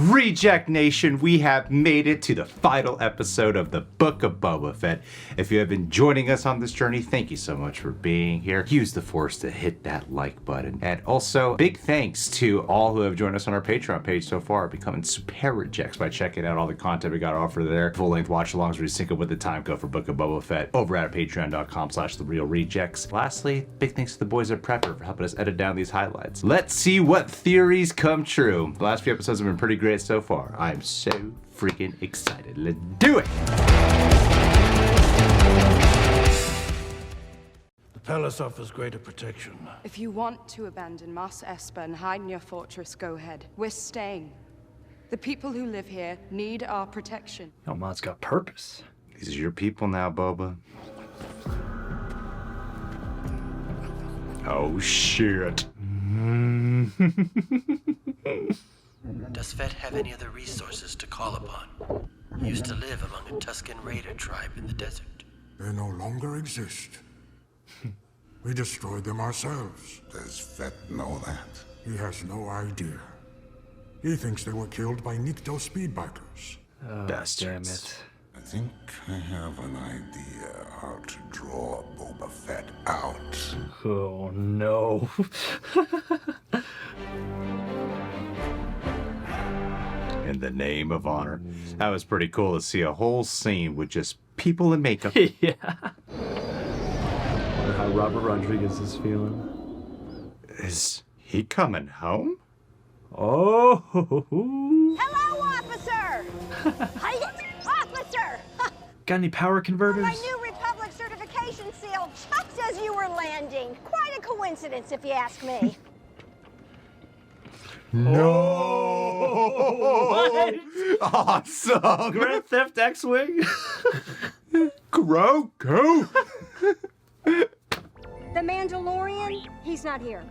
Reject Nation, we have made it to the final episode of the Book of Boba Fett. If you have been joining us on this journey, thank you so much for being here. Use the Force to hit that like button. And also, big thanks to all who have joined us on our Patreon page so far, becoming super rejects by checking out all the content we got offered there. Full-length watch-alongs where you sync up with the time code for Book of Boba Fett over at patreon.com/therealrejects. Lastly, big thanks to the boys at Prepper for helping us edit down these highlights. Let's see what theories come true. The last few episodes have been pretty great so far. I'm so freaking excited. Let's do it! The palace offers greater protection. If you want to abandon Mos Espa and hide in your fortress, go ahead. We're staying. The people who live here need our protection. Yo, Mod's got purpose. These are your people now, Boba. Oh, shit. Does Fett have any other resources to call upon? He used to live among a Tusken raider tribe in the desert. They no longer exist. We destroyed them ourselves. Does Fett know that? He has no idea. He thinks they were killed by Nikto speedbikers. Oh, damn it. I think I have an idea how to draw Boba Fett out. Oh, no. In the name of honor. That was pretty cool to see a whole scene with just people in makeup. Yeah. Wonder how Robert Rodriguez is feeling. Is he coming home? Oh. Hello, officer! Officer! Got any power converters? My new Republic certification seal just as you were landing. Quite a coincidence, if you ask me. No! What? Awesome! Grand Theft X-Wing? Groge! The Mandalorian? He's not here.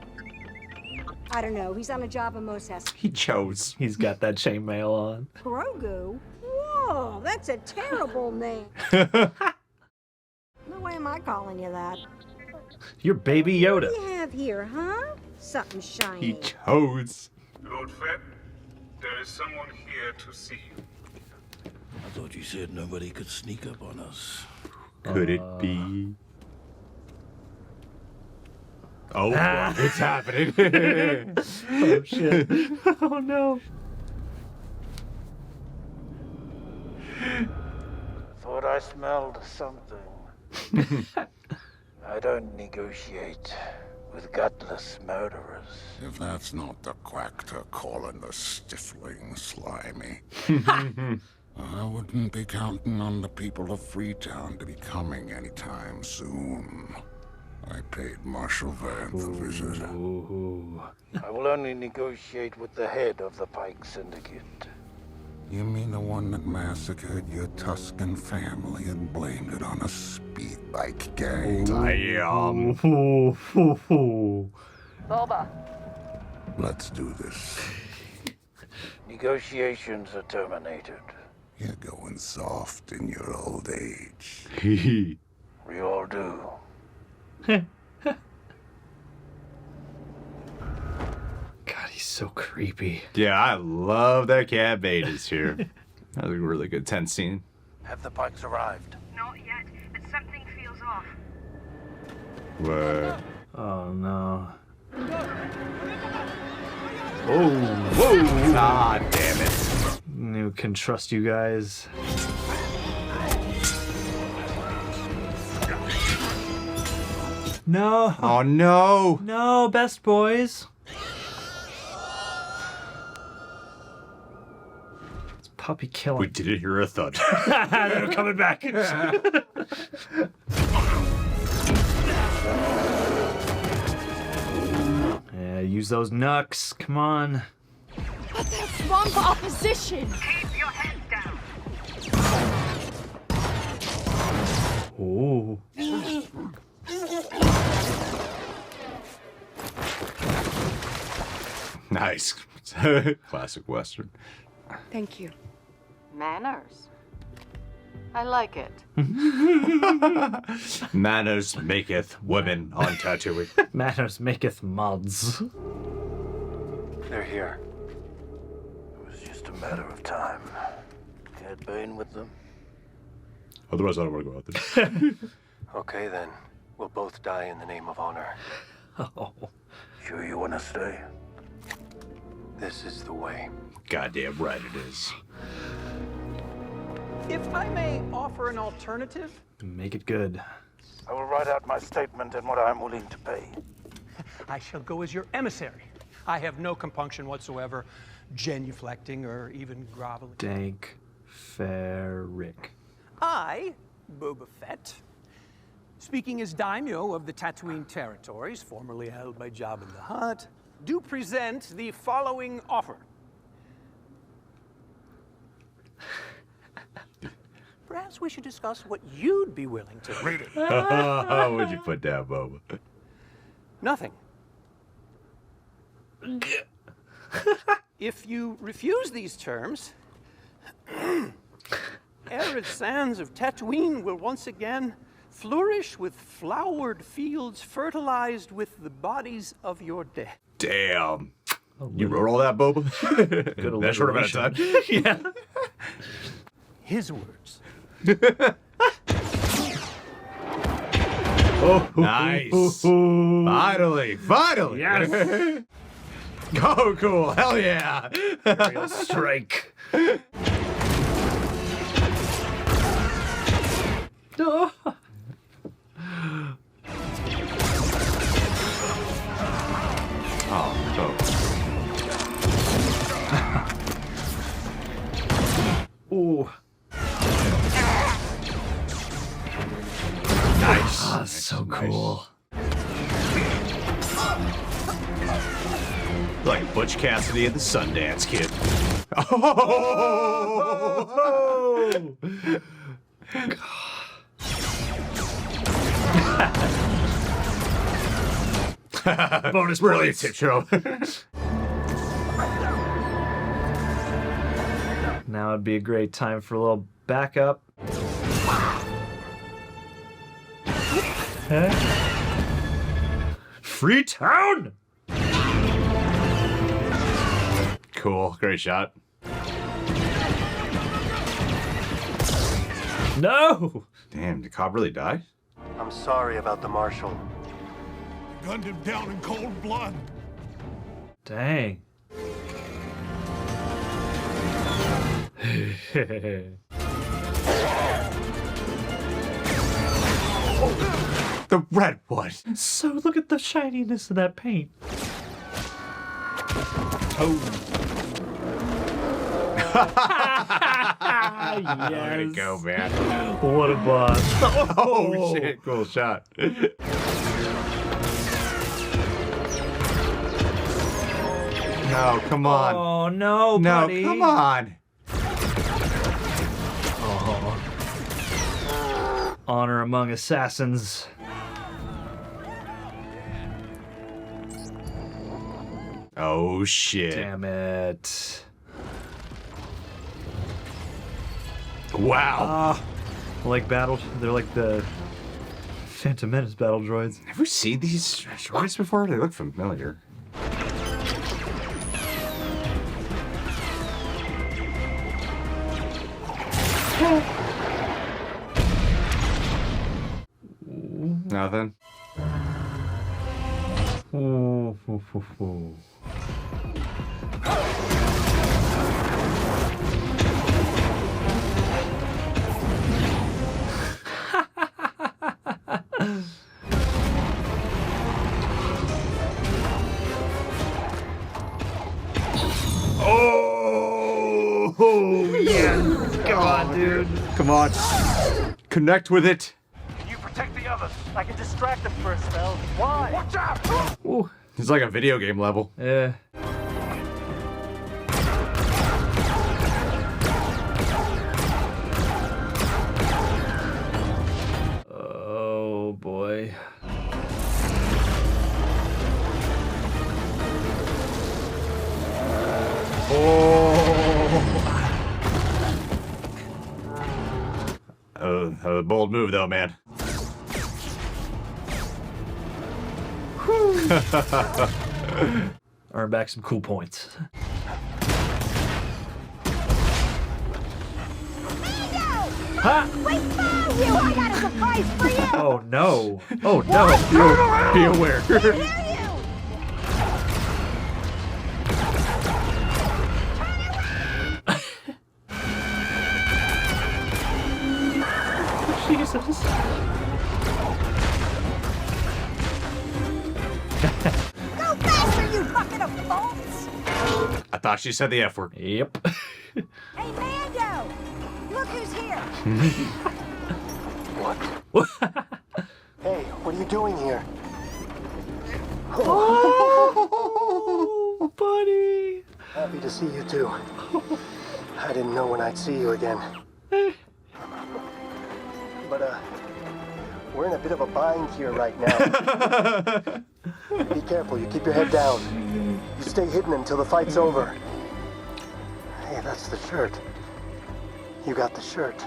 I don't know. He's on a job in Mos Espa. He chose. He's got that chainmail on. Grogu? Whoa, that's a terrible name. No way am I calling you that. You're Baby Yoda. What do you have here, huh? Something shiny. He chose. Lord Fett, there is someone here to see you. I thought you said nobody could sneak up on us. Could it be? Oh, it's happening. Oh, shit. Oh, no. Thought I smelled something. I don't negotiate with gutless murderers. If that's not the quack to calling the stifling slimy. I wouldn't be counting on the people of Freetown to be coming anytime soon. I paid Marshal Vance a visit. Ooh. I will only negotiate with the head of the Pike syndicate. You mean the one that massacred your Tusken family and blamed it on a speed bike gang? Damn. Boba. Let's do this. Negotiations are terminated. You're going soft in your old age. We all do. God, he's so creepy. Yeah, I love that Cad Bane is here. That was a really good tense scene. Have the Pikes arrived? Not yet, but something feels off. What? Oh, no. Oh, whoa! Ah, damn it. Who can trust you guys? No. Oh, no. No, best boys. It's puppy killing. We didn't hear a thud. They're coming back. Yeah, use those knucks. Come on. But there's strong opposition. Keep your head down. Ooh. Nice. Classic Western. Thank you. Manners. I like it. Manners maketh women on Tatooine. Manners maketh mods. They're here. It was just a a matter of time. Cad Bane with them? Otherwise, I don't want to go out there. Okay, then. We'll both die in the name of honor. Oh. Sure you want to stay? This is the way. Goddamn right it is. If I may offer an alternative, Make it good. I will write out my statement and what I'm willing to pay. I shall go as your emissary. I have no compunction whatsoever, genuflecting or even groveling. Dank Ferrick. I, Boba Fett, speaking as daimyo of the Tatooine territories, formerly held by Jabba the Hutt, do present the following offer. Perhaps we should discuss what you'd be willing to read it. What'd you put down, Boba? Nothing. If you refuse these terms, arid sands of Tatooine will once again flourish with flowered fields fertilized with the bodies of your dead. Damn. You wrote all that, Boba? Good That short amount of time? Yeah. His words. Nice. Finally. Yes. Go, cool. Hell yeah. Real strike. Oh. Ooh. Nice. Oh, that's so cool. Like Butch Cassidy and the Sundance Kid. Oh! Bonus Brilliant points. tip show. Now would be a great time for a little backup. Freetown! Cool. Great shot. No! Damn, did Cobb really die? I'm sorry about the Marshal. Gunned him down in cold blood. Dang. The red one. So look at the shininess of that paint. Oh. Yes. Way to go, man. What a boss. Oh, shit. Cool shot. No, come on. Oh, no, No, buddy. come on. Oh. Honor among assassins. Oh, shit. Damn it. Wow. Like battle, they're like the Phantom Menace battle droids. Have we seen these droids before? They look familiar. Nothing. Ooh, ooh, ooh, ooh. Oh, yes. Come on, dude. Come on. Connect with it. Can you protect the others? I can distract them for a spell. Why? Watch out! Ooh. It's like a video game level. Yeah. Oh boy. A bold move, though, man. Earn back some cool points. Ha! We found you! I got a surprise for you! Oh no! Oh no! Be aware. I hear you! Jesus! Go faster, you bucket of bolts! I thought she said the F word. Yep. Hey, Mando! Look who's here! What? Hey, what are you doing here? Oh, buddy. Happy to see you too. I didn't know when I'd see you again. But, we're in a bit of a bind here right now. Be careful, you keep your head down. You stay hidden until the fight's over. Hey, that's the shirt. You got the shirt.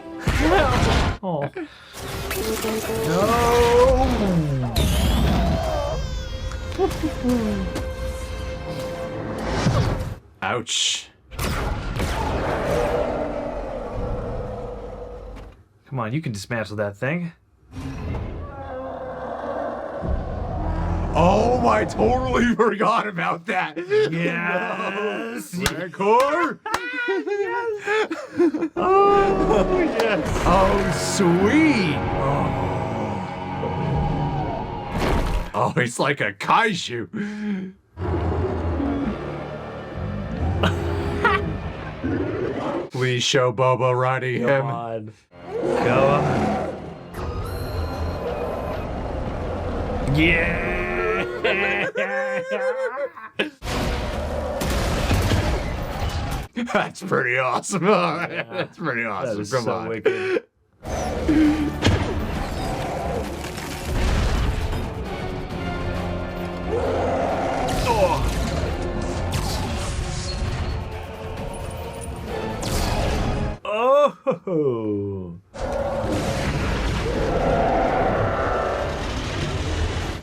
Oh. No. Ouch. Come on, you can dismantle that thing. Oh, I totally forgot about that. Yes. Rancor. Oh yes. Oh, sweet. Oh, it's like a kaiju. Please show Boba riding him. Come on. Go on. Yeah. That's pretty awesome. That's pretty awesome. That is Come so on. wicked. Oh.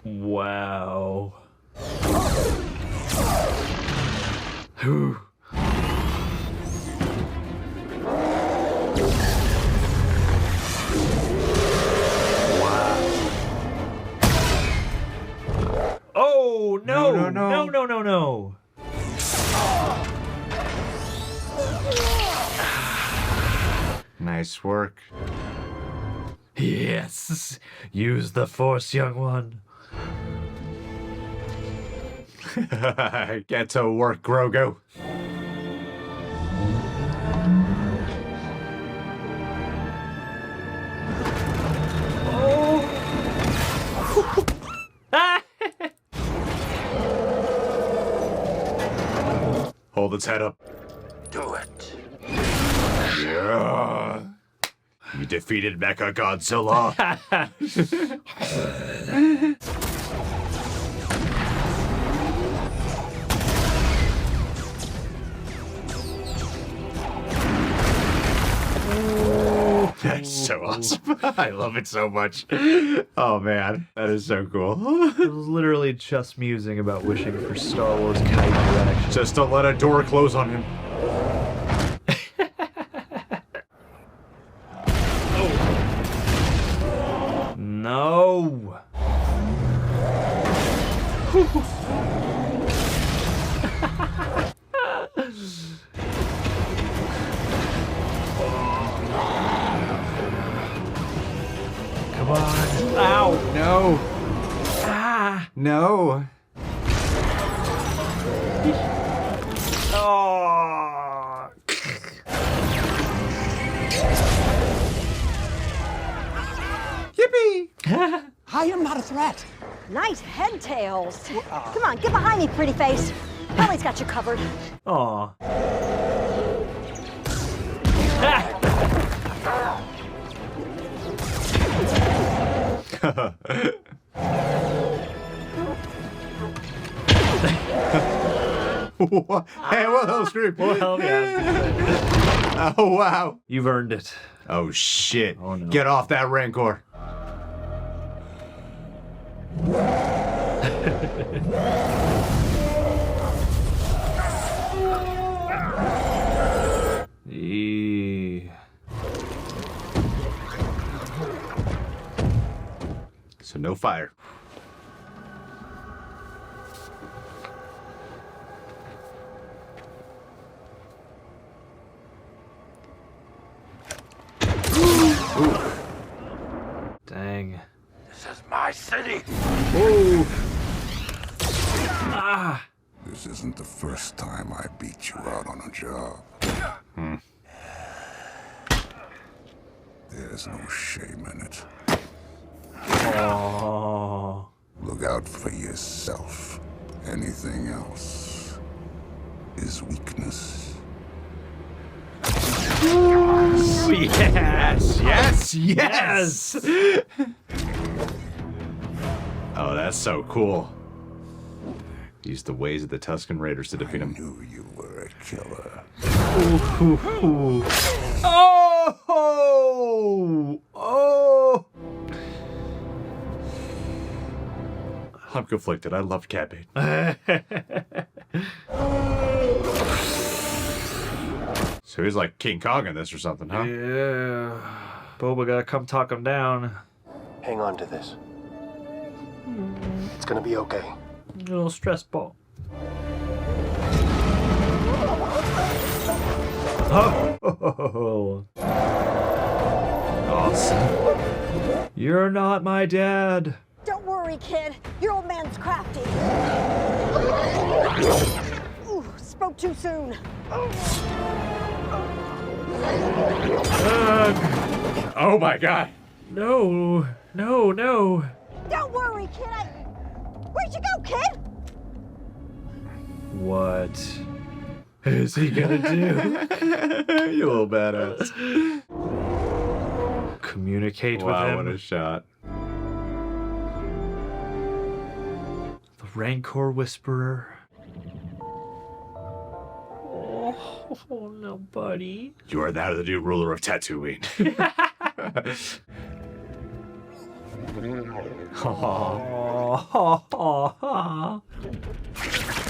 Wow. Whew. Oh no! No! Nice work. Yes, use the Force, young one. Get to work, Grogu. Hold its head up. Do it. Yeah. You defeated Mecha Godzilla. That's so awesome. I love it so much. Oh man, that is so cool. I was literally just musing about wishing for Star Wars kaiju action. Just to let a door close on him. No. Come on. Ow. No. Ah. No. Oh. Yippee. I am not a threat. Nice head tails. Come on, get behind me, pretty face. Ellie's got you covered. Aw. What? Hey, what else, Streep? Well, yeah. Oh, wow. You've earned it. Oh, shit. Oh, no. Get off that Rancor. no fire. Dang. This is my city. Ooh. Ah. This isn't the first time I beat you out on a job. There's no shame in it. Oh. Look out for yourself. Anything else is weakness. Yes, yes, yes. Oh, that's so cool. Use the ways of the Tusken Raiders to defeat him. I knew you were a killer. Ooh. Oh! Oh! I'm conflicted. I love Cad Bane. So he's like King Kong in this or something, huh? Yeah. Boba gotta come talk him down. Hang on to this. It's gonna be okay. A little stress ball. Oh. Awesome. You're not my dad. Don't worry, kid. Your old man's crafty. Ooh, spoke too soon. Oh my god. No. No, no. Don't worry, kid. Where'd you go, kid? What is he gonna do? You little badass. Communicate Wow, with him. what a shot. The Rancor Whisperer. Oh, no, buddy. You are now the new ruler of Tatooine.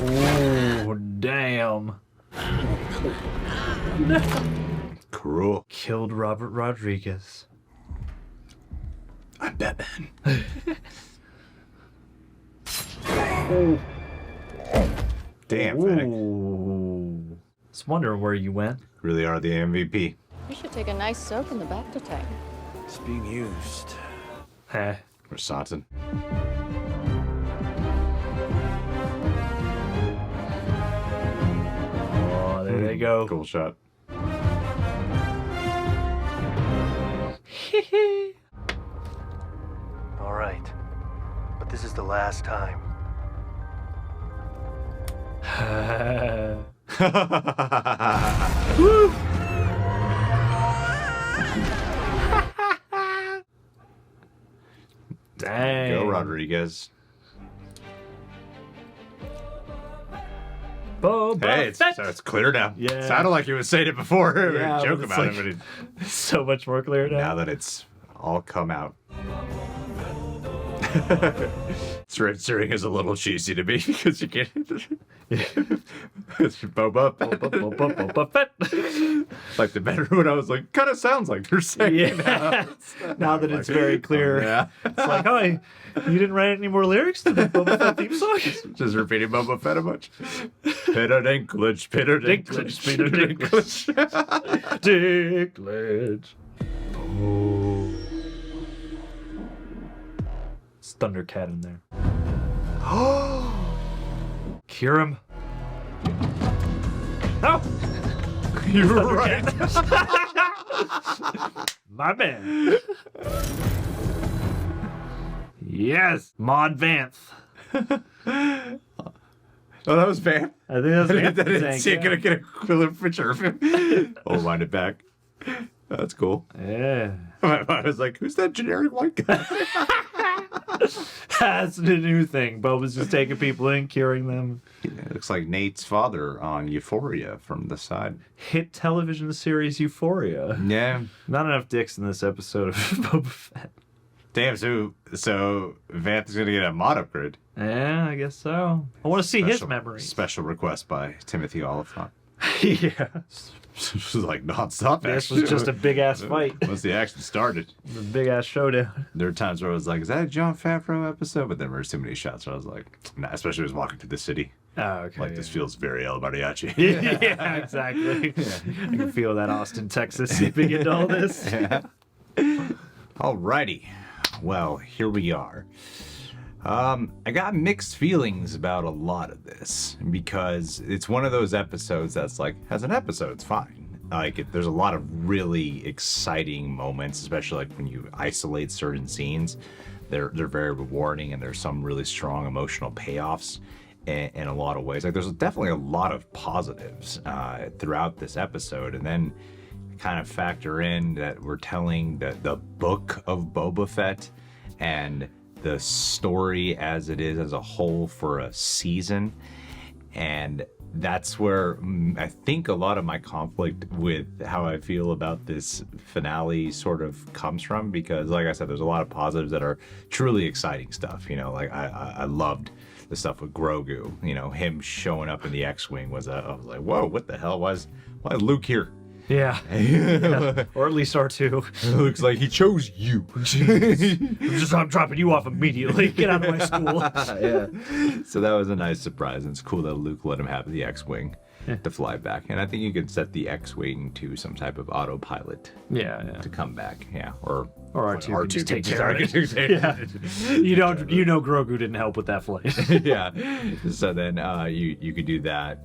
Oh, damn. Cruel. Killed Robert Rodriguez. I'm Batman. Damn, Fennec. Ooh. Just wondering where you went. Really are the MVP. You should take a nice soak in the bacta tank. It's being used. Heh. Krrsantan. Oh, there they go. Cool shot. All right. But this is the last time. Woo! Dang. Go, Rodriguez. Boba Hey, Fett. it's clear now. Yeah. Sounded like he was saying it before. Yeah, Joke but it's about like- it, but So much more clear now. now that it's all come out. Censoring is a little cheesy to me because you can't. It's Boba Fett. Boba Fett. Like the better one, I was like, kind of sounds like they're saying it now. Now that it's very clear. Yeah. It's like, oh, you didn't write any more lyrics to the Boba Fett theme song? Just repeating Boba Fett a bunch. Peter Dinklage, Peter Dinklage, Peter Dinklage. Dinklage. Oh. It's Thundercat in there. Cure him. No! You were right. My man. Yes, Maud Vanth. Oh, that was Van. I think that's I Vanth. didn't see it. Gonna get a cooler picture of him. I'll wind it back. That's cool. Yeah. I was like, who's that generic white guy? That's the new thing. Boba's just taking people in, curing them. It looks like Nate's father on Euphoria from the side. Hit television series Euphoria. Yeah. Not enough dicks in this episode of Boba Fett. Damn, so Vanth is gonna get a mod upgrade. Yeah, I guess so. I want to see his memories. Special request by Timothy Oliphant. Yeah. This was like nonstop This action. was just a big ass fight. Once the action started. The big ass showdown. There were times where I was like, is that a Jon Favreau episode? But then there were too many shots where I was like, nah, especially when I was walking through the city. Oh, okay. Like, this feels very El Mariachi. Yeah, exactly. I can feel that Austin, Texas seeping into all this. Yeah. Alrighty. Well, here we are. I got mixed feelings about a lot of this because it's one of those episodes that's like, as an episode, it's fine. Like, there's a lot of really exciting moments, especially like when you isolate certain scenes. They're very rewarding, and there's some really strong emotional payoffs in a lot of ways. Like, there's definitely a lot of positives throughout this episode, and then kind of factor in that we're telling the Book of Boba Fett and the story as it is as a whole for a season. And that's where I think a lot of my conflict with how I feel about this finale sort of comes from, because like I said, there's a lot of positives that are truly exciting stuff. You know, like I loved the stuff with Grogu. You know, him showing up in the X-Wing I was like, whoa, what the hell? Why is Luke here? Yeah. Yeah. Or at least R2. It looks like he chose you. I'm dropping you off immediately. Get out of my school. Yeah. So that was a nice surprise, and it's cool that Luke let him have the X-Wing to fly back. And I think you could set the X-Wing to some type of autopilot. Yeah. To come back. Yeah. Or R2 can just take care of it. Yeah. You know Grogu didn't help with that flight. Yeah. So then you could do that.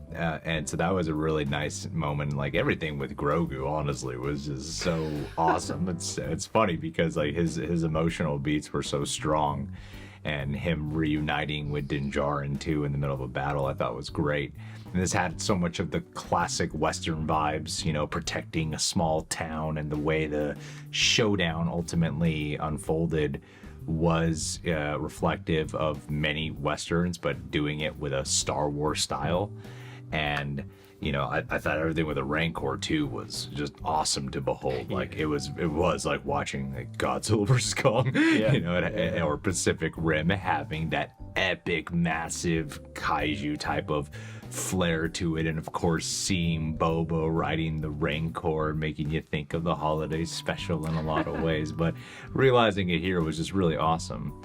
And so that was a really nice moment. Like, everything with Grogu, honestly, was just so awesome. It's funny because like his emotional beats were so strong, and him reuniting with Djarin too in the middle of a battle, I thought was great. And this had so much of the classic Western vibes, you know, protecting a small town, and the way the showdown ultimately unfolded was reflective of many Westerns, but doing it with a Star Wars style. And you know, I thought everything with the Rancor too was just awesome to behold. Like, it was like watching like Godzilla vs Kong, you know, or Pacific Rim having that epic, massive kaiju type of flair to it. And of course, seeing Boba riding the Rancor, making you think of the holiday special in a lot of ways. But realizing it here was just really awesome.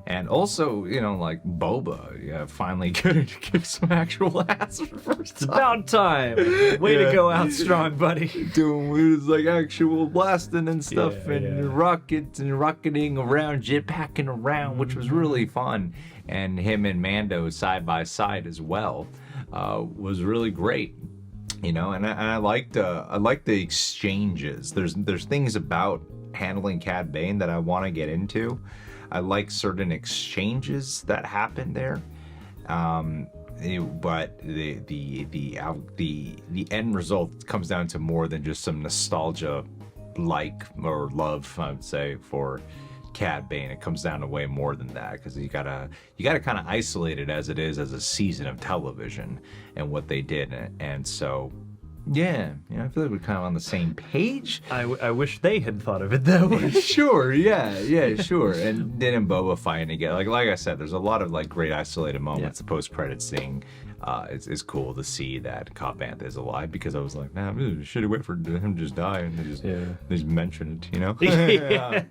And also, you know, like Boba, finally getting to kick some actual ass for the first time. It's about time. Way to go out strong, buddy. Doing was like actual blasting and stuff, rockets and rocketing around, jetpacking around, which was really fun. And him and Mando side by side as well was really great. You know, and I liked the exchanges. There's things about handling Cad Bane that I want to get into. I like certain exchanges that happen there, but the end result comes down to more than just some nostalgia, or love, I would say, for Cad Bane. It comes down to way more than that, because you gotta kind of isolate it as it is as a season of television and what they did, and so. Yeah, I feel like we're kind of on the same page. I wish they had thought of it though. Sure, yeah, sure. And then in Boba fighting again, like I said, there's a lot of like great isolated moments. The post-credit scene, it's cool to see that Cobb Vanth is alive, because I was like, man, should have waited for him to just die and they just mention it, you know? Yeah.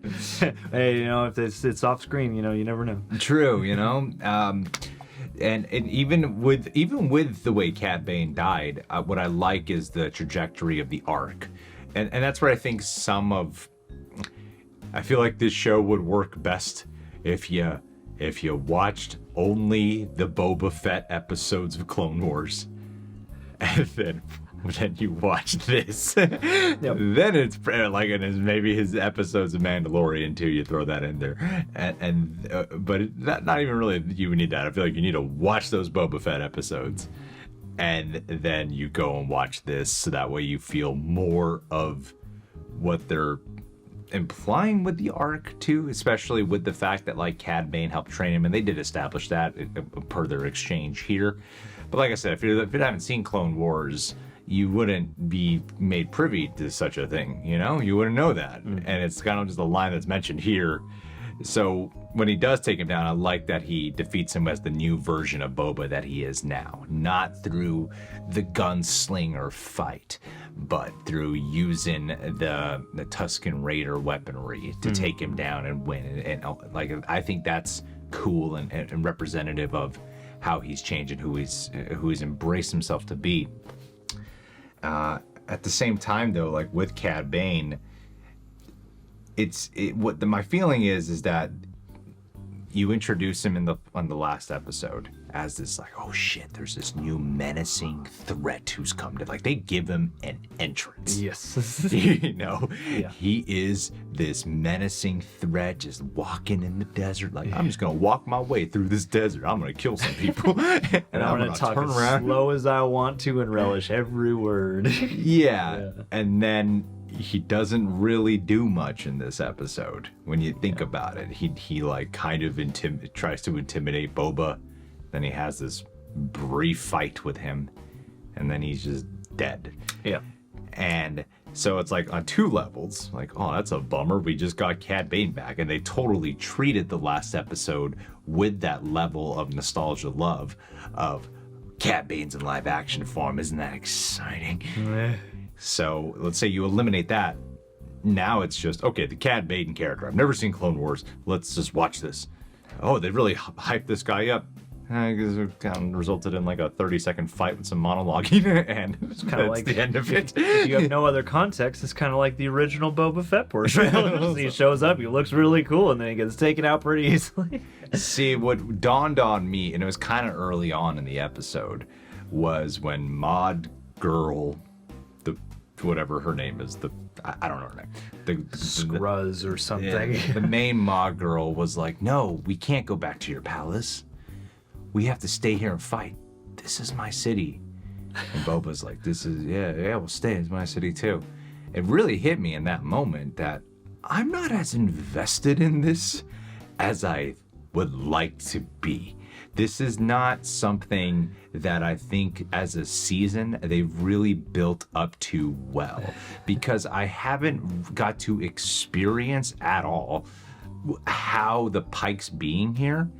Hey, you know, if it's off screen, you know, you never know. True, you know. And even with the way Cad Bane died, what I like is the trajectory of the arc, and that's where I think I feel like this show would work best if you watched only the Boba Fett episodes of Clone Wars, and then you watch this. Then it's like, and it's maybe his episodes of Mandalorian too. You throw that in there, but not even really. You need that. I feel like you need to watch those Boba Fett episodes, and then you go and watch this, so that way you feel more of what they're implying with the arc too, especially with the fact that like Cad Bane helped train him, and they did establish that per their exchange here. But like I said, if you haven't seen Clone Wars, you wouldn't be made privy to such a thing, you know? You wouldn't know that. And it's kind of just a line that's mentioned here So when he does take him down, I like that he defeats him as the new version of Boba that he is now. Not through the gunslinger fight, but through using the Tusken Raider weaponry to take him down and win. And like, I think that's cool and representative of how he's changed and who he's embraced himself to be. At the same time, though, like with Cad Bane, my feeling is that you introduce him on the last episode as this like, oh shit, there's this new menacing threat who's come to, like, they give him an entrance. Yes. You know, yeah. He is this menacing threat just walking in the desert. Like, I'm just gonna walk my way through this desert. I'm gonna kill some people, and I'm gonna talk as slow as I want to and relish every word. Yeah. And then he doesn't really do much in this episode when you think about it. He like kind of tries to intimidate Boba, then he has this brief fight with him, and then he's just dead. Yeah. And so it's like on two levels, like, oh, that's a bummer, we just got Cad Bane back, and they totally treated the last episode with that level of nostalgia love of Cad Bane's in live action form. Isn't that exciting? So let's say you eliminate that. Now it's just, okay, the Cad Bane character. I've never seen Clone Wars. Let's just watch this. Oh, they really hyped this guy up. It kind of resulted in like a 30-second fight with some monologuing, and it's kind of like the end of it. If you have no other context, it's kind of like the original Boba Fett portrayal. He shows up, he looks really cool, and then he gets taken out pretty easily. See, what dawned on me, and it was kind of early on in the episode, was when Mod Girl, whatever her name is, I don't know her name, the Scruz or something. Yeah, the main Mod Girl was like, no, we can't go back to your palace. We have to stay here and fight. This is my city. And Boba's like, we'll stay. It's my city too. It really hit me in that moment that I'm not as invested in this as I would like to be. This is not something that I think as a season they've really built up to well, because I haven't got to experience at all how the Pikes being here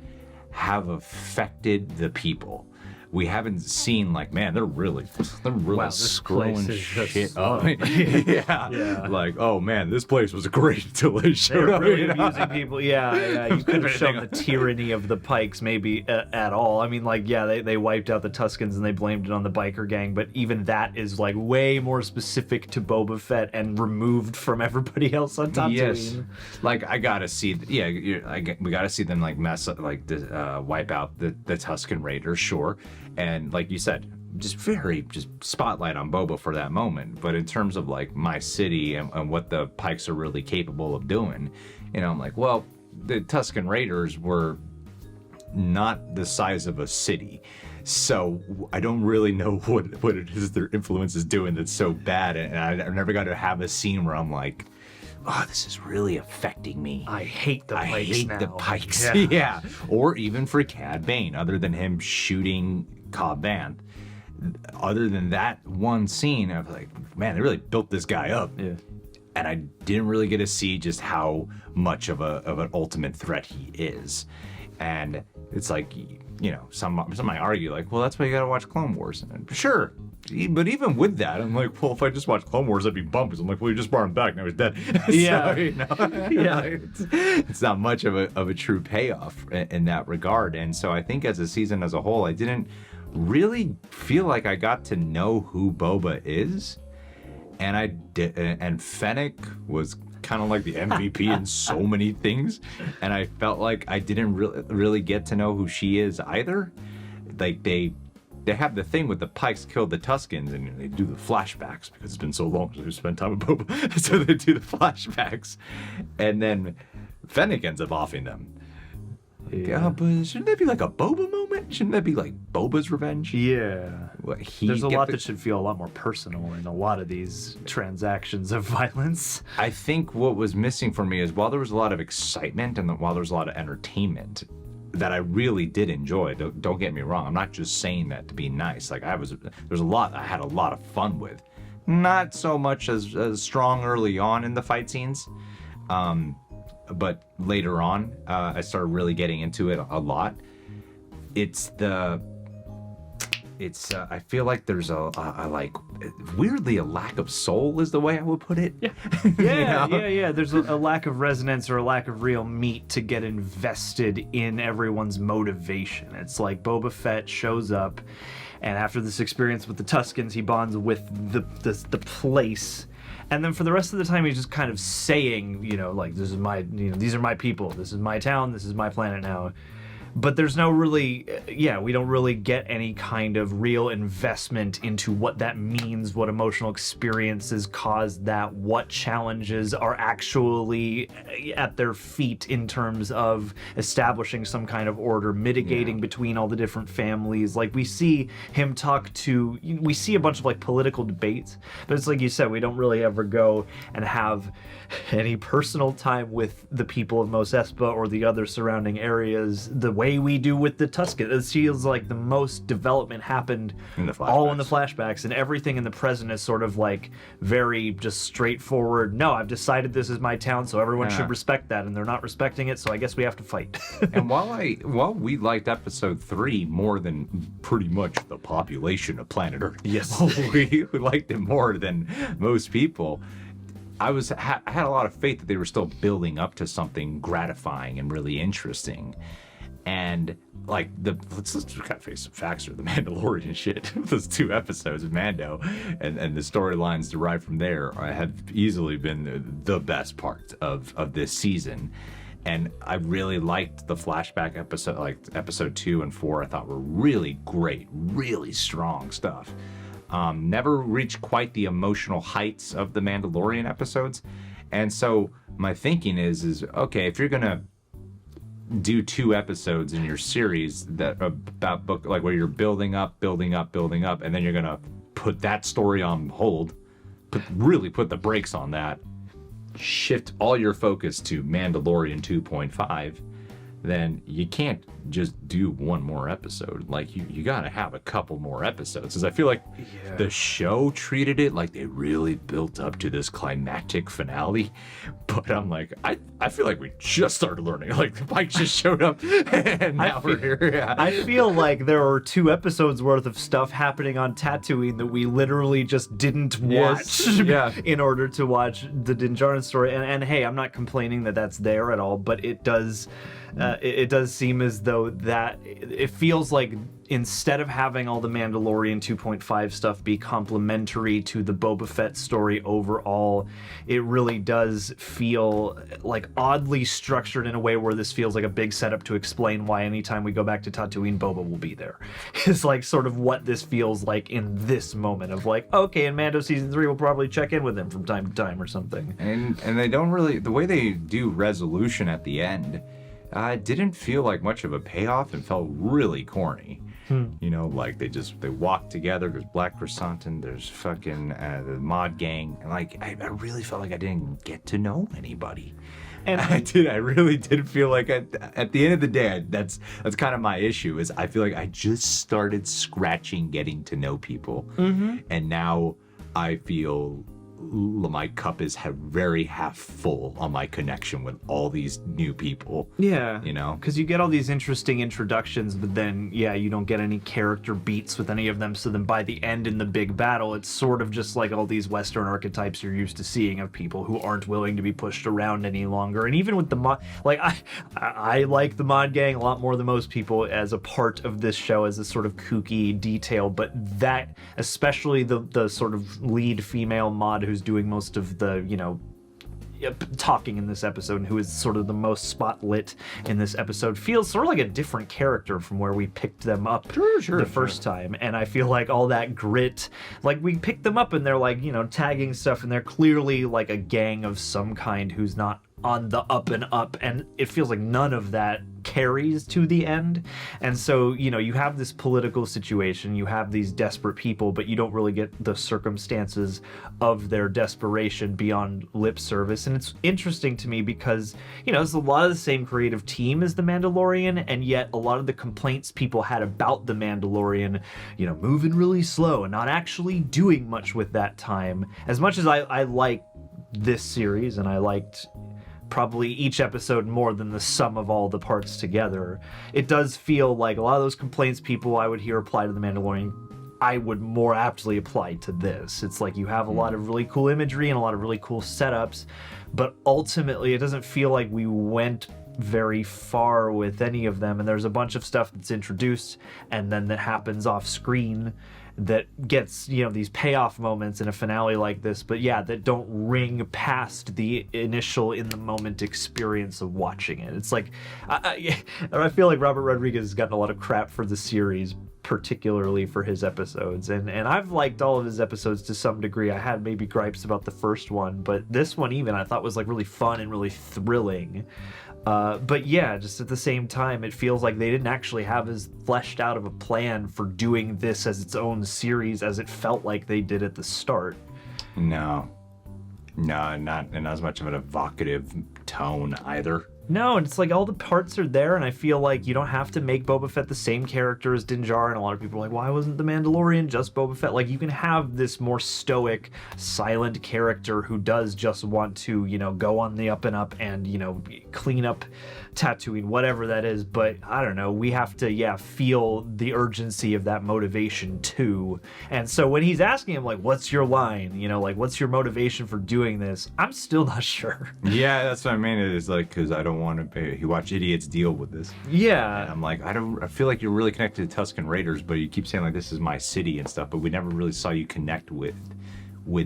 have affected the people. We haven't seen, like, man, they're really screwing shit up. Yeah. Like, oh man, this place was great until they showed up. Really abusing people. Yeah. You couldn't have shown the tyranny of the Pikes maybe at all. I mean, like, yeah, they wiped out the Tuskens and they blamed it on the biker gang, but even that is like way more specific to Boba Fett and removed from everybody else on Tatooine. Yes. Like, I gotta see, we gotta see them like mess up, like wipe out the Tusken Raiders, sure. And like you said, just spotlight on Boba for that moment. But in terms of like my city and what the Pikes are really capable of doing, you know, I'm like, well, the Tusken Raiders were not the size of a city. So I don't really know what it is their influence is doing that's so bad. And I never got to have a scene where I'm like, oh, this is really affecting me. I hate the Pikes. I hate now. the Pikes. Yeah. Or even for Cad Bane, other than him shooting Cobb Vanth. Other than that one scene, I was like, man, they really built this guy up. Yeah. And I didn't really get to see just how much of an ultimate threat he is. And it's like, you know, some might argue like, well, that's why you gotta watch Clone Wars. And sure. But even with that, I'm like, well, if I just watch Clone Wars, that'd be bumpers. I'm like, well, you just brought him back, now he's dead. Yeah. So, you know, yeah. It's not much of a true payoff in that regard. And so I think as a season as a whole, I didn't really feel like I got to know who Boba is. And I did, and Fennec was kind of like the MVP in so many things. And I felt like I didn't really get to know who she is either. Like they have the thing with the Pikes killed the Tuskens, and they do the flashbacks because it's been so long since we spent time with Boba. So they do the flashbacks, and then Fennec ends up offing them. Yeah, but shouldn't that be like a Boba moment? Shouldn't that be like Boba's revenge? Yeah. There's a lot that should feel a lot more personal in a lot of these transactions of violence. I think what was missing for me is while there was a lot of excitement and while there was a lot of entertainment that I really did enjoy, don't get me wrong, I'm not just saying that to be nice. Like there's a lot I had a lot of fun with. Not so much as strong early on in the fight scenes. but later on, I started really getting into it a lot. I feel like there's a like weirdly a lack of soul is the way I would put it. Yeah. There's a lack of resonance or a lack of real meat to get invested in everyone's motivation. It's like Boba Fett shows up, and after this experience with the Tuskens, he bonds with the place. And then for the rest of the time, he's just kind of saying, like, this is my, these are my people, this is my town, this is my planet now. But there's no really, we don't really get any kind of real investment into what that means, what emotional experiences caused that, what challenges are actually at their feet in terms of establishing some kind of order, mitigating between all the different families. Like, we see him we see a bunch of like political debates, but it's like you said, we don't really ever go and have any personal time with the people of Mos Espa or the other surrounding areas the way we do with the Tusken. It feels like the most development happened all in the flashbacks, and everything in the present is sort of like very just straightforward. No, I've decided this is my town, so everyone should respect that, and they're not respecting it, so I guess we have to fight. And while we liked episode 3 more than pretty much the population of planet Earth, yes, we liked it more than most people. I had a lot of faith that they were still building up to something gratifying and really interesting. And like let's kind of face some facts here. The Mandalorian shit, those 2 episodes of Mando, and the storylines derived from there have easily been the best part of this season. And I really liked the flashback episode, like episode 2 and 4. I thought were really great, really strong stuff. Never reached quite the emotional heights of the Mandalorian episodes. And so my thinking is okay, if you're gonna do 2 episodes in your series that about book, like where you're building up, and then you're gonna put that story on hold, put the brakes on that, shift all your focus to Mandalorian 2.5, then you can't just do 1 more episode. Like you gotta have a couple more episodes, because I feel like the show treated it like they really built up to this climactic finale, but I'm like, I feel like we just started learning. Like the Pike just showed up and now we're here. Yeah. I feel like there were 2 episodes worth of stuff happening on Tatooine that we literally just didn't watch in order to watch the Din Djarin story. And hey, I'm not complaining that that's there at all, but it does seem as though that it feels like instead of having all the Mandalorian 2.5 stuff be complementary to the Boba Fett story overall, it really does feel like oddly structured in a way where this feels like a big setup to explain why anytime we go back to Tatooine, Boba will be there. It's like sort of what this feels like in this moment of like, okay, in Mando season 3 we'll probably check in with him from time to time or something. And they don't really, the way they do resolution at the end, didn't feel like much of a payoff and felt really corny. Like they walk together. There's Black Krrsantan, there's fucking the mod gang, and like I really felt like I didn't get to know anybody. And I really did feel like at the end of the day, that's kind of my issue, is I feel like I just started scratching getting to know people, and now I feel my cup is very half full on my connection with all these new people. Yeah. Because you get all these interesting introductions, but then, you don't get any character beats with any of them. So then by the end in the big battle, it's sort of just like all these Western archetypes you're used to seeing of people who aren't willing to be pushed around any longer. And even with the mod, like I like the mod gang a lot more than most people as a part of this show, as a sort of kooky detail. But that, especially the sort of lead female mod who's doing most of the, talking in this episode, and who is sort of the most spotlit in this episode, feels sort of like a different character from where we picked them up the first time. And I feel like all that grit, like we picked them up and they're like, tagging stuff, and they're clearly like a gang of some kind who's not on the up and up, and it feels like none of that carries to the end. And so, you have this political situation, you have these desperate people, but you don't really get the circumstances of their desperation beyond lip service. And it's interesting to me because, it's a lot of the same creative team as The Mandalorian, and yet a lot of the complaints people had about The Mandalorian, moving really slow and not actually doing much with that time. As much as I like this series, and I liked probably each episode more than the sum of all the parts together. It does feel like a lot of those complaints people I would hear apply to The Mandalorian, I would more aptly apply to this. It's like you have a lot of really cool imagery and a lot of really cool setups, but ultimately it doesn't feel like we went very far with any of them, and there's a bunch of stuff that's introduced and then that happens off screen that gets, you know, these payoff moments in a finale like this, but yeah, that don't ring past the initial in the moment experience of watching it. It's like I feel like Robert Rodriguez has gotten a lot of crap for the series, particularly for his episodes, and I've liked all of his episodes to some degree. I had maybe gripes about the first one, but this one even I thought was like really fun and really thrilling. But yeah, just at the same time, it feels like they didn't actually have as fleshed out of a plan for doing this as its own series as it felt like they did at the start. No, not in as much of an evocative tone either. No, and it's like all the parts are there, and I feel like you don't have to make Boba Fett the same character as Din Djarin. A lot of people are like, why wasn't The Mandalorian just Boba Fett? Like, you can have this more stoic, silent character who does just want to, you know, go on the up and up and, you know, clean up Tatooine, whatever that is. But I don't know, we have to, yeah, feel the urgency of that motivation too. And so when he's asking him, like, what's your line? You know, like, what's your motivation for doing this? I'm still not sure. Yeah, that's what I mean. It's like, because I don't want to pay. You watch idiots deal with this. Yeah. And I'm like, I feel like you're really connected to Tusken Raiders, but you keep saying like this is my city and stuff, but we never really saw you connect with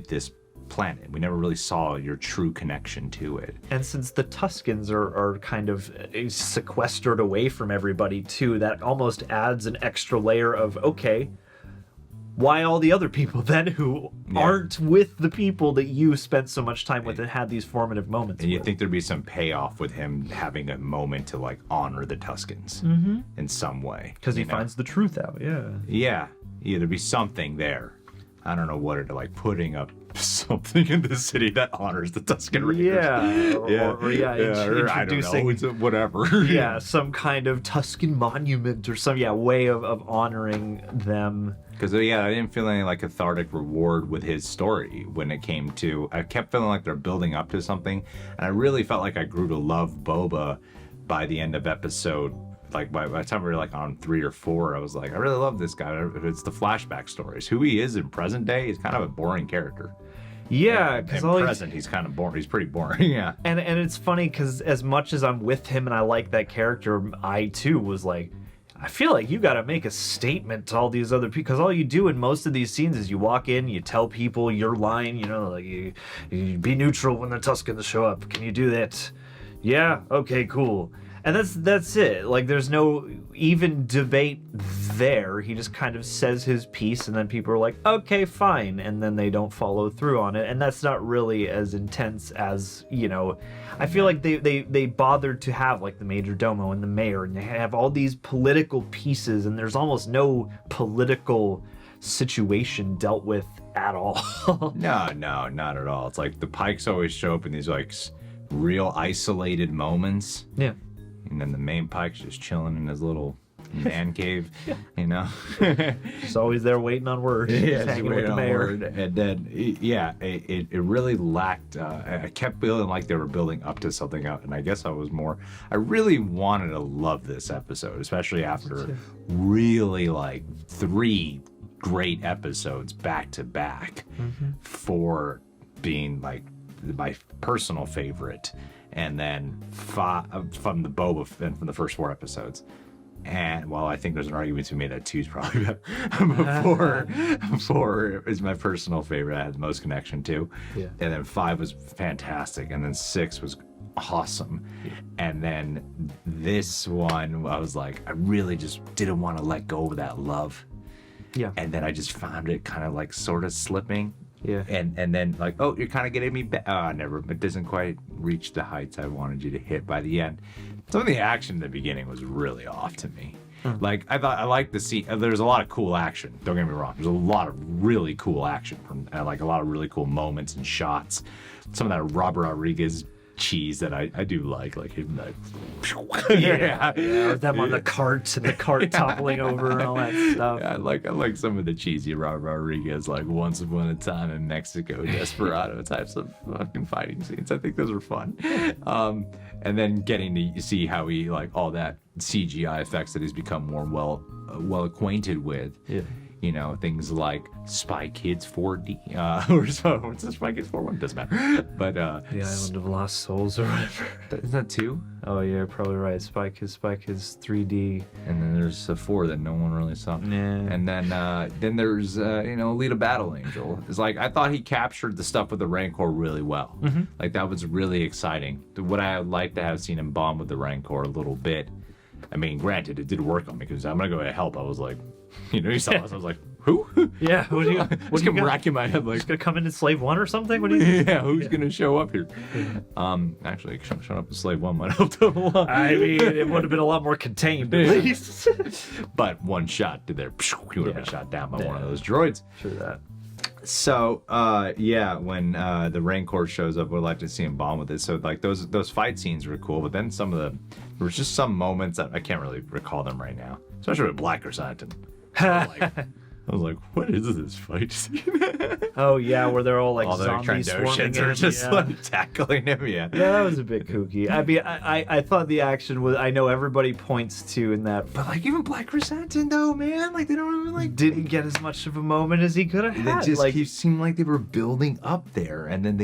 this planet. We never really saw your true connection to it. And since the Tuskens are kind of sequestered away from everybody too, that almost adds an extra layer of, okay, why all the other people then who aren't with the people that you spent so much time with and had these formative moments and you with? think there'd be some payoff with him having a moment to like honor the Tuskens in some way. Because he finds the truth out, Yeah, there'd be something there. I don't know what it like putting up something in the city that honors the Tusken Raiders. Introducing, I don't know, whatever. Yeah, some kind of Tusken monument or some way of honoring them. Because I didn't feel any like cathartic reward with his story when it came to. I kept feeling like they're building up to something, and I really felt like I grew to love Boba by the end of episode. Like by the time we were like on 3 or 4, I was like, I really love this guy. It's the flashback stories. Who he is in present day is kind of a boring character. Yeah, because in present he's kind of boring. He's pretty boring. Yeah, and it's funny because as much as I'm with him and I like that character, I too was like, I feel like you got to make a statement to all these other people, because all you do in most of these scenes is you walk in, you tell people your line, you know, like you be neutral when the Tuskens show up. Can you do that? Yeah. Okay. Cool. And that's it. Like, there's no even debate there. He just kind of says his piece, and then people are like, okay, fine. And then they don't follow through on it. And that's not really as intense as, you know, I feel like they bothered to have, like, the Major Domo and the mayor, and they have all these political pieces, and there's almost no political situation dealt with at all. No, not at all. It's like the Pikes always show up in these, like, real isolated moments. Yeah. And then the main Pike's just chilling in his little man cave, you know. Just always there waiting on word. Yeah, hanging with the mayor. And then, it really lacked. I kept feeling like they were building up to something else, and I guess I really wanted to love this episode, especially after really like 3 great episodes back to back for being like my personal favorite. And then 5 from the Boba Fett from the first 4 episodes. And well, I think there's an argument to be made that 2 is probably better. 4 is my personal favorite. I had the most connection to. Yeah. And then 5 was fantastic. And then 6 was awesome. Yeah. And then this one, I was like, I really just didn't want to let go of that love. Yeah. And then I just found it kind of like sort of slipping. Yeah. And then like, oh, you're kind of getting me back. It doesn't quite reach the heights I wanted you to hit by the end. Some of the action in the beginning was really off to me. Like, I liked the scene. There's a lot of cool action. Don't get me wrong. There's a lot of really cool action from like a lot of really cool moments and shots. Some of that Robert Rodriguez cheese that I do like him like yeah, them on the cart and the cart toppling over and all that stuff. Yeah, I like some of the cheesy Robert Rodriguez, like Once Upon a Time in Mexico, Desperado types of fucking fighting scenes. I think those are fun. And then getting to see how he, like, all that CGI effects that he's become more well acquainted with. Yeah. You know, things like Spy Kids 4D, or so. What's the Spy Kids 4-1? Doesn't matter. But The Island of Lost Souls or whatever. Isn't that 2? Oh yeah, you're probably right. Spy Kids 3D. And then there's a 4 that no one really saw. Yeah. And then there's Alita Battle Angel. It's like, I thought he captured the stuff with the Rancor really well. Mm-hmm. Like, that was really exciting. What I would like to have seen him bond with the Rancor a little bit. I mean, granted, it did work on me because I'm gonna go to help. I was like, he saw us. I was like, who? Yeah, what are you racking my head like, just gonna come in Slave 1 or something? What do you? Yeah, who's gonna show up here? Actually, showing up in Slave 1 might help them a lot. I mean, it would have been a lot more contained at least. But one shot did there, he would have been shot down by one of those droids. True that. So, when the Rancor shows up, we'd like to see him bond with it. So, like, those fight scenes were cool, but then there was just some moments that I can't really recall them right now, especially with Black Krrsantan. I was like, what is this fight scene? Oh, yeah, where they're all like all zombies swarming are just like tackling him, yeah. Yeah, that was a bit kooky. I mean, I thought the action was, I know everybody points to in that, but like even Black Krrsantan though, man, like they don't even like didn't get as much of a moment as he could have had. It just like, seemed like they were building up there, and then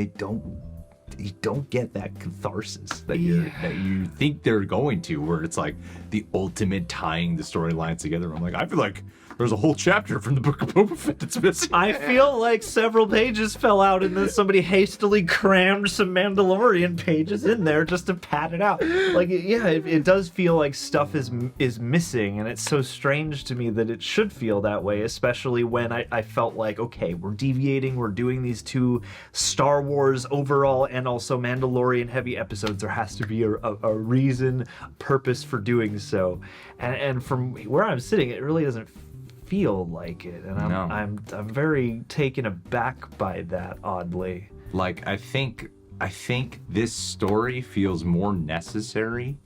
you don't get that catharsis that you think they're going to, where it's like the ultimate tying the storylines together. I'm like, I feel like there's a whole chapter from the Book of Boba Fett that's missing. I feel like several pages fell out and then somebody hastily crammed some Mandalorian pages in there just to pad it out. Like, yeah, it does feel like stuff is missing, and it's so strange to me that it should feel that way, especially when I felt like, okay, we're deviating, we're doing these 2 Star Wars overall and also Mandalorian heavy episodes. There has to be a reason, a purpose for doing so. And from where I'm sitting, it really doesn't feel like it, and I'm very taken aback by that, oddly. Like, I think this story feels more necessary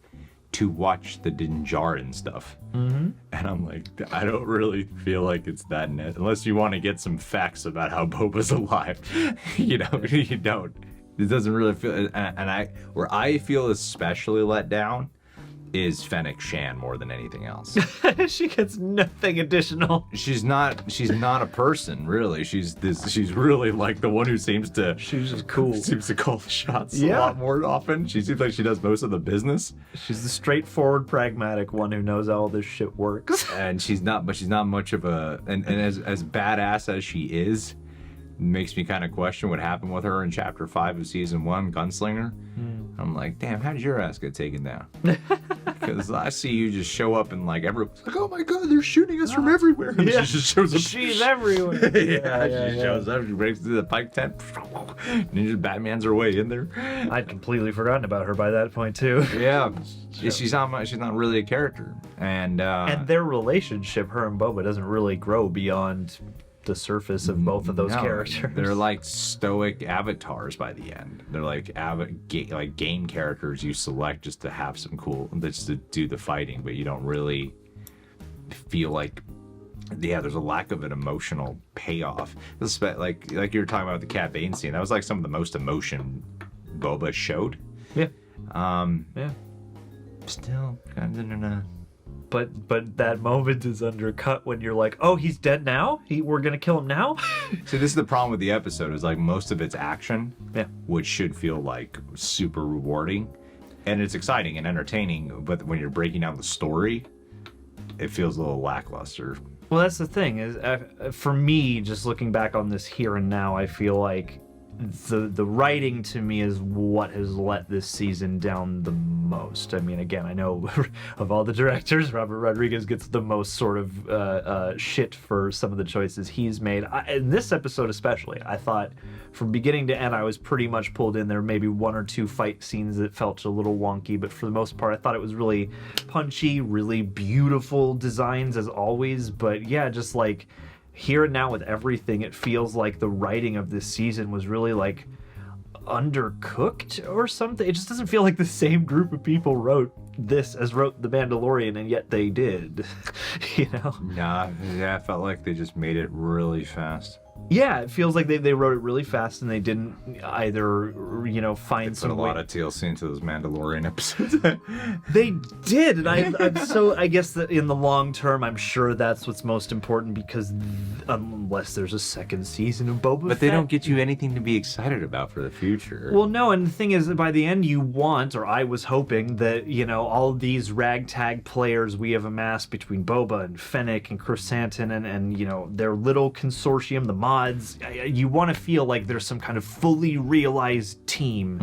to watch the Djarin stuff. Mm-hmm. And I'm like, I don't really feel like it's that unless you want to get some facts about how Boba's alive. You don't. It doesn't really feel, and where I feel especially let down is Fennec Shand more than anything else. She gets nothing additional. She's not a person, really. She's really like the one who seems to. She's just cool. Seems to call the shots a lot more often. She seems like she does most of the business. She's the straightforward, pragmatic one who knows how all this shit works. And she's not much of a. And as badass as she is, makes me kind of question what happened with her in Chapter 5 of Season 1, Gunslinger. I'm like, damn, how did your ass get taken down? Because I see you just show up and like everyone's like, oh my god, they're shooting us from everywhere. And she just shows up. She's everywhere. She shows up. She breaks through the pike tent. Ninja Batman's her way in there. I'd completely forgotten about her by that point too. Yeah, she's not really a character, and their relationship, her and Boba, doesn't really grow beyond the surface of both of those characters. They're like stoic avatars by the end. They're like game characters you select just to have some cool, just to do the fighting, but you don't really feel like, there's a lack of an emotional payoff. Like you were talking about the Cad Bane scene. That was like some of the most emotion Boba showed. Yeah. Still, But that moment is undercut when you're like, oh, he's dead now? We're going to kill him now? So this is the problem with the episode, is like most of its action, which should feel like super rewarding, and it's exciting and entertaining, but when you're breaking down the story, it feels a little lackluster. Well, that's the thing, is for me, just looking back on this here and now, I feel like the writing to me is what has let this season down the most. I mean, again, I know of all the directors, Robert Rodriguez gets the most sort of shit for some of the choices he's made. In this episode especially, I thought from beginning to end I was pretty much pulled in. There maybe 1 or 2 fight scenes that felt a little wonky, but for the most part I thought it was really punchy, really beautiful designs as always. But yeah, just like here and now with everything, it feels like the writing of this season was really like undercooked or something. It just doesn't feel like the same group of people wrote this as wrote The Mandalorian, and yet they did. You know? Nah, yeah, I felt like they just made it really fast. Yeah, it feels like they wrote it really fast, and they didn't either, you know, find Put a lot of TLC into those Mandalorian episodes. They did, and I'm so, I guess that in the long term, I'm sure that's what's most important, because unless there's a second season of Boba Fett. But they don't get you anything to be excited about for the future. Well, no, and the thing is, by the end, you want, or I was hoping that, you know, all these ragtag players we have amassed between Boba and Fennec and Krrsantan and you know, their little consortium, the mods, you want to feel like there's some kind of fully realized team,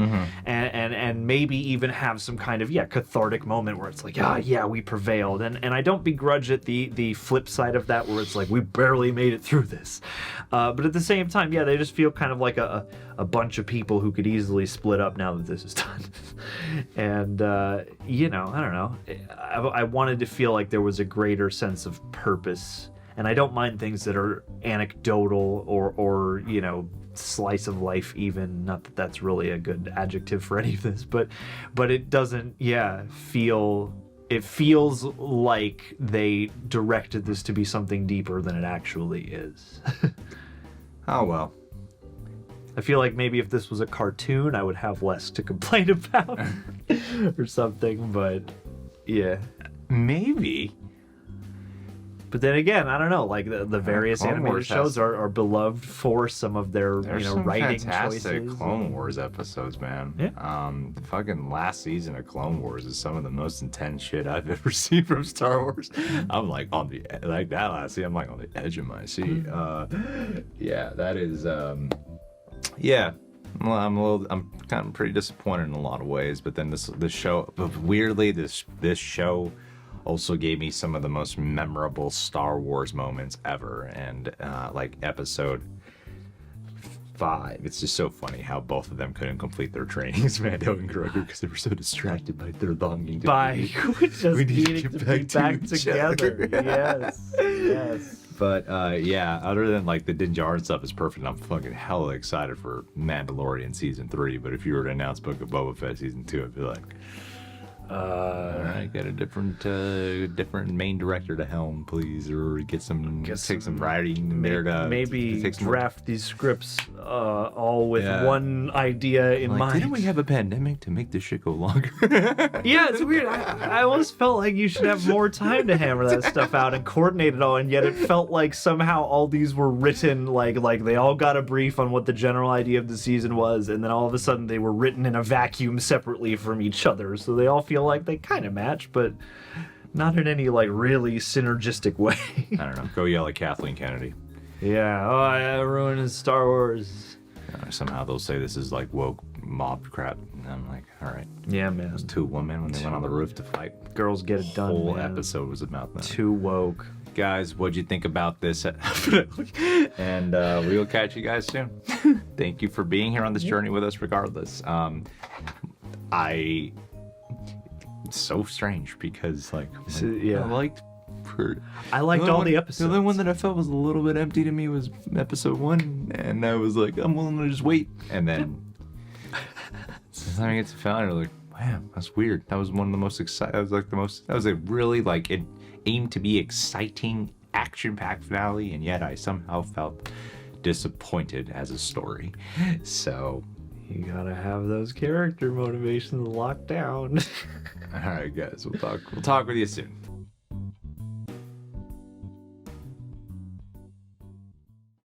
and maybe even have some kind of cathartic moment where it's like, yeah, we prevailed, and I don't begrudge it the flip side of that, where it's like, we barely made it through this, but at the same time, they just feel kind of like a bunch of people who could easily split up now that this is done. And you know, I don't know, I wanted to feel like there was a greater sense of purpose. And I don't mind things that are anecdotal or you know, slice of life even. Not that that's really a good adjective for any of this, but it doesn't, feel... It feels like they directed this to be something deeper than it actually is. Oh, well. I feel like maybe if this was a cartoon, I would have less to complain about or something, but yeah. Maybe. But then again, I don't know, like the various Clone animated Wars shows are beloved for some of their, There's you know, some writing fantastic choices. Clone Wars episodes, man. Yeah. The fucking last season of Clone Wars is some of the most intense shit I've ever seen from Star Wars. I'm like on the like that last season. I'm like on the edge of my seat. Yeah, that is. Yeah. Well, I'm kind of pretty disappointed in a lot of ways, but then this show, weirdly, this show also gave me some of the most memorable Star Wars moments ever, and like episode 5, it's just so funny how both of them couldn't complete their trainings, Mando and Groge, because they were so distracted by their longing to just needing to be back together. Yes. But other than like the Djarin stuff is perfect, I'm fucking hella excited for Mandalorian season 3. But if you were to announce Book of Boba Fett season 2, I'd be like, all right, get a different main director to helm, please, or take some writing there to maybe take some draft these scripts all with one idea in mind. Didn't we have a pandemic to make this shit go longer? Yeah, it's weird. I almost felt like you should have more time to hammer that stuff out and coordinate it all, and yet it felt like somehow all these were written like they all got a brief on what the general idea of the season was, and then all of a sudden they were written in a vacuum separately from each other, so they all feel like they kind of match, but not in any like really synergistic way. I don't know. Go yell at Kathleen Kennedy. Yeah. Oh, I ruined Star Wars. Somehow they'll say this is like woke mob crap. And I'm like, all right. Yeah, man. Those 2 women when they went on the roof to fight. Girls get it done. The whole man. episode was about that. Too woke. Guys, what'd you think about this? And we'll catch you guys soon. Thank you for being here on this journey with us regardless. It's so strange because I liked all the episodes. The only one that I felt was a little bit empty to me was episode 1, and I was like, I'm willing to just wait. And then since I get to finale, I was like, man, that's weird. That was one of the most exciting. That was a really it aimed to be exciting, action-packed finale, and yet I somehow felt disappointed as a story. So you gotta have those character motivations locked down. All right, guys, we'll talk with you soon.